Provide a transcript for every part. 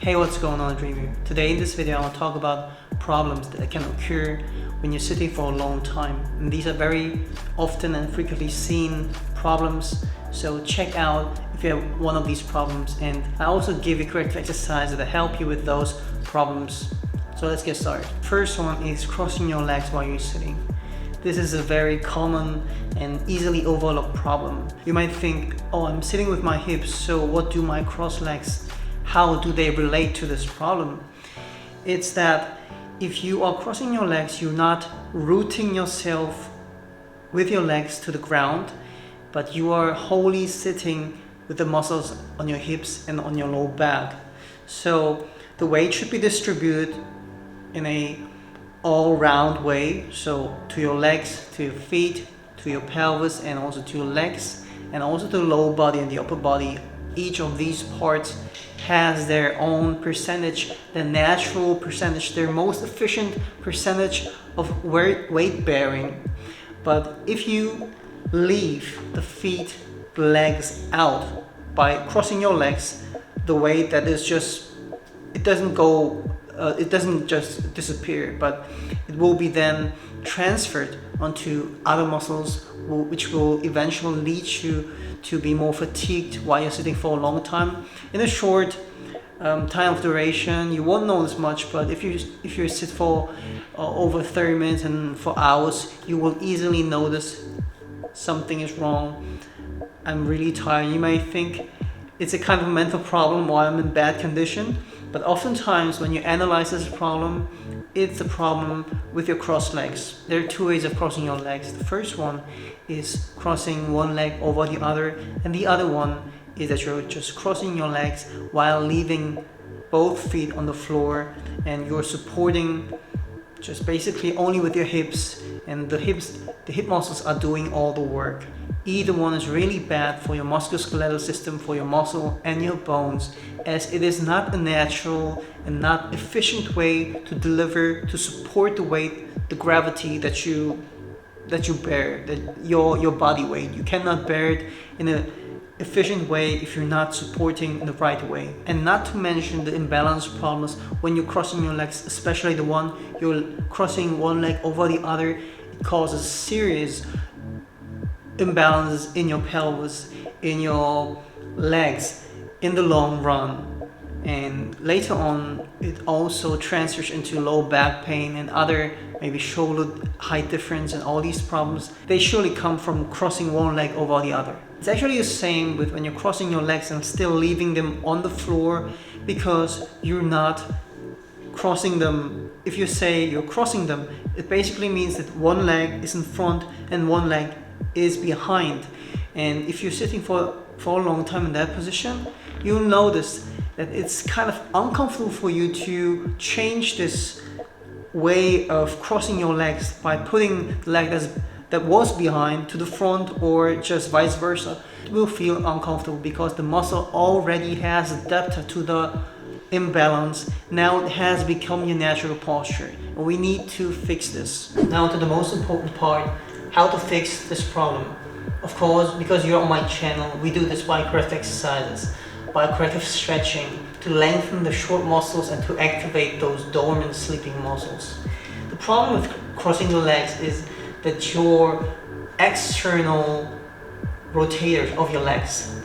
Hey, what's going on, Dreamer? Today in this video I want to talk about problems that can occur when you're sitting for a long time. And these are very often and frequently seen problems, so check out if you have one of these problems, and I also give you corrective exercises that help you with those problems. So let's get started. First one is crossing your legs while you're sitting. This is a very common and easily overlooked problem. You might think, oh, I'm sitting with my hips, so what do my cross legs, how do they relate to this problem? It's that if you are crossing your legs, you're not rooting yourself with your legs to the ground, but you are wholly sitting with the muscles on your hips and on your low back. So the weight should be distributed in a all-round way, so to your legs, to your feet, to your pelvis, and also to your legs, and also to the lower body and the upper body. Each of these parts has their own percentage, the natural percentage, their most efficient percentage of weight bearing. But if you leave the feet, the legs out by crossing your legs, the weight that is just, it doesn't just disappear, but it will be then transferred onto other muscles, which will eventually lead you to be more fatigued while you're sitting for a long time. In a short time of duration, you won't notice much, but if you sit for over 30 minutes and for hours, you will easily notice something is wrong. I'm really tired. You may think it's a kind of a mental problem or I'm in bad condition, but oftentimes when you analyze this problem, it's a problem with your crossed legs. There are two ways of crossing your legs. The first one is crossing one leg over the other, and the other one is that you're just crossing your legs while leaving both feet on the floor, and you're supporting just basically only with your hips, and the hip muscles are doing all the work. Either one is really bad for your musculoskeletal system, for your muscle and your bones, as it is not a natural and not efficient way to deliver, to support the weight, the gravity that you bear, that your body weight. You cannot bear it in an efficient way if you're not supporting in the right way. And not to mention the imbalance problems when you're crossing your legs, especially the one you're crossing one leg over the other. It causes serious imbalances in your pelvis, in your legs in the long run, and later on it also transfers into low back pain and other, maybe shoulder height difference, and all these problems, they surely come from crossing one leg over the other. It's actually the same with when you're crossing your legs and still leaving them on the floor, because you're not crossing them. If you say you're crossing them, it basically means that one leg is in front and one leg is behind. And if you're sitting for a long time in that position, you'll notice that it's kind of uncomfortable for you to change this way of crossing your legs by putting the leg that was behind to the front, or just vice versa. It will feel uncomfortable because the muscle already has adapted to the imbalance. Now it has become your natural posture, and we need to fix this. Now to the most important part, how to fix this problem. Of course, because you're on my channel, we do this by corrective exercises, by corrective stretching, to lengthen the short muscles and to activate those dormant sleeping muscles. The problem with crossing the legs is that your external rotators of your legs,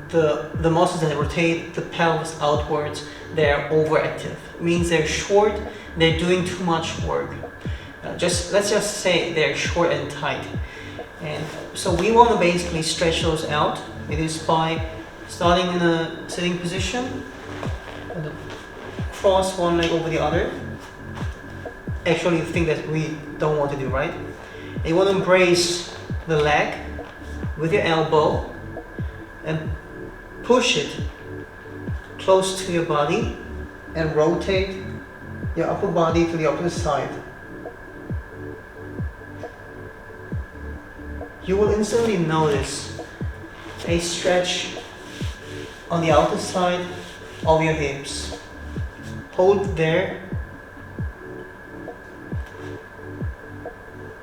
the muscles that rotate the pelvis outwards, they're overactive. It means they're short, they're doing too much work. Let's just say they're short and tight. And so we want to basically stretch those out. It is by starting in a sitting position, and cross one leg over the other. Actually, the thing that we don't want to do, right? And you want to embrace the leg with your elbow and push it close to your body and rotate your upper body to the opposite side. You will instantly notice a stretch on the outer side of your hips. Hold there.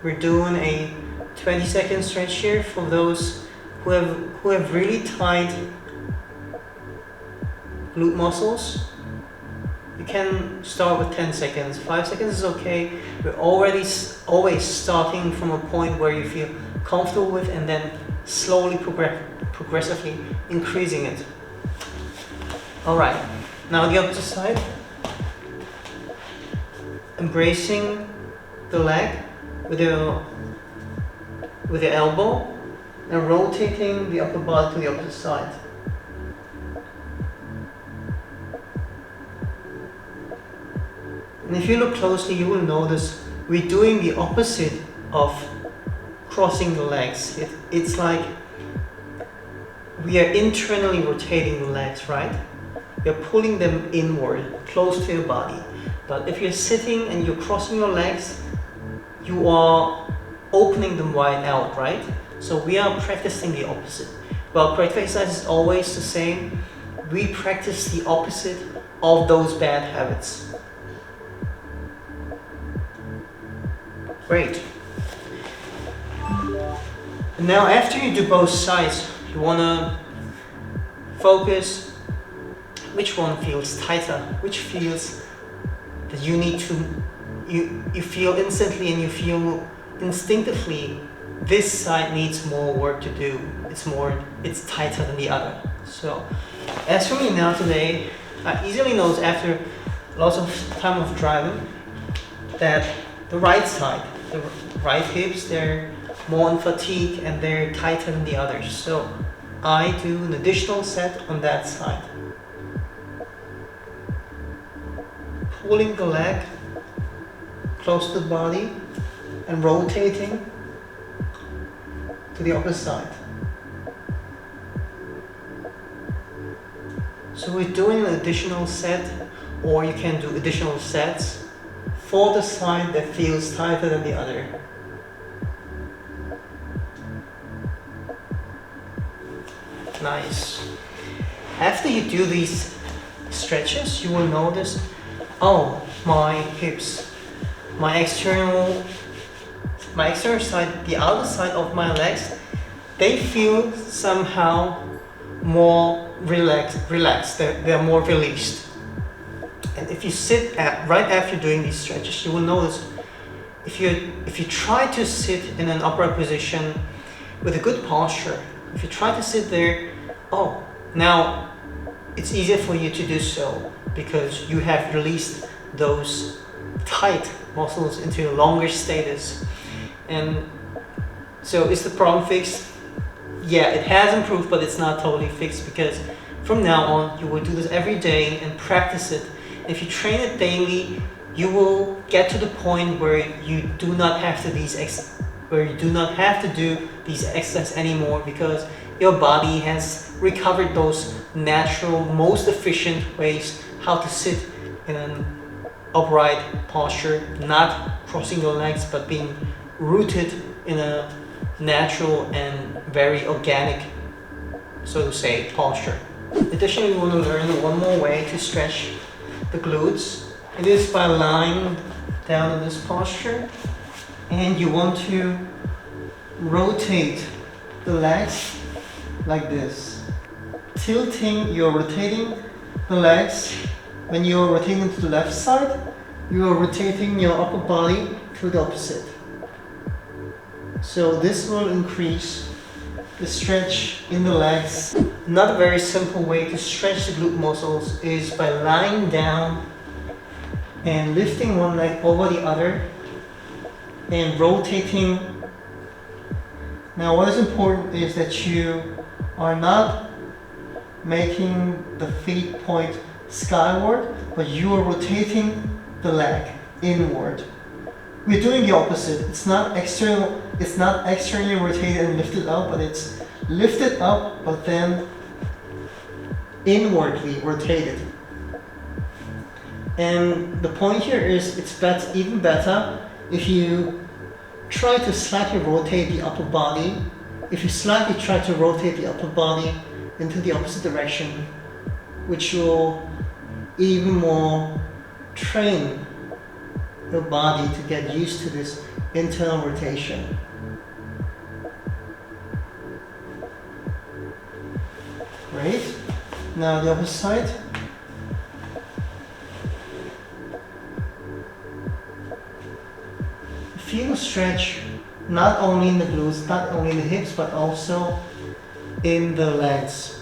We're doing a 20-second stretch here for those who have really tight glute muscles. You can start with 10 seconds, 5 seconds is okay. We're already always starting from a point where you feel comfortable with, and then slowly progressively increasing it. Alright, now the opposite side. Embracing the leg with your elbow and rotating the upper body to the opposite side. And if you look closely, you will notice we're doing the opposite of crossing the legs. It's like we are internally rotating the legs, right? You're pulling them inward, close to your body. But if you're sitting and you're crossing your legs, you are opening them wide out, right? So we are practicing the opposite. Well, corrective exercise is always the same. We practice the opposite of those bad habits. Great. And now after you do both sides, you want to focus which one feels tighter, which feels that you need to, you feel instantly and you feel instinctively this side needs more work to do. It's tighter than the other. So as for me now today, I easily notice after lots of time of driving that the right side, the right hips, they're more in fatigue and they're tighter than the others. So I do an additional set on that side. Pulling the leg close to the body and rotating to the opposite side. So we're doing an additional set, or you can do additional sets for the side that feels tighter than the other. Nice. After you do these stretches, you will notice, oh, my hips, my external side, the outer side of my legs, they feel somehow more relaxed. They're more released. And if you sit right after doing these stretches, you will notice if you try to sit in an upright position with a good posture, if you try to sit there, oh, now it's easier for you to do so because you have released those tight muscles into a longer status. And so is the problem fixed? Yeah, it has improved, but it's not totally fixed, because from now on you will do this every day and practice it. If you train it daily, you will get to the point where you do not have to do these exercises anymore, because your body has recovered those natural, most efficient ways how to sit in an upright posture, not crossing your legs, but being rooted in a natural and very organic, so to say, posture. Additionally, we want to learn one more way to stretch the glutes. It is by lying down in this posture, and you want to rotate the legs like this. You're rotating the legs. When you're rotating to the left side, you are rotating your upper body to the opposite. So this will increase the stretch in the legs. Another very simple way to stretch the glute muscles is by lying down and lifting one leg over the other and rotating. Now what is important is that you are not making the feet point skyward, but you are rotating the leg inward. We're doing the opposite. It's not externally rotated and lifted up, but it's lifted up but then inwardly rotated. And the point here is it's even better if you try to slightly rotate the upper body. If you slightly try to rotate the upper body into the opposite direction, which will even more train your body to get used to this internal rotation. Great. Now the other side. feel stretch not only in the glutes, not only in the hips, but also in the legs.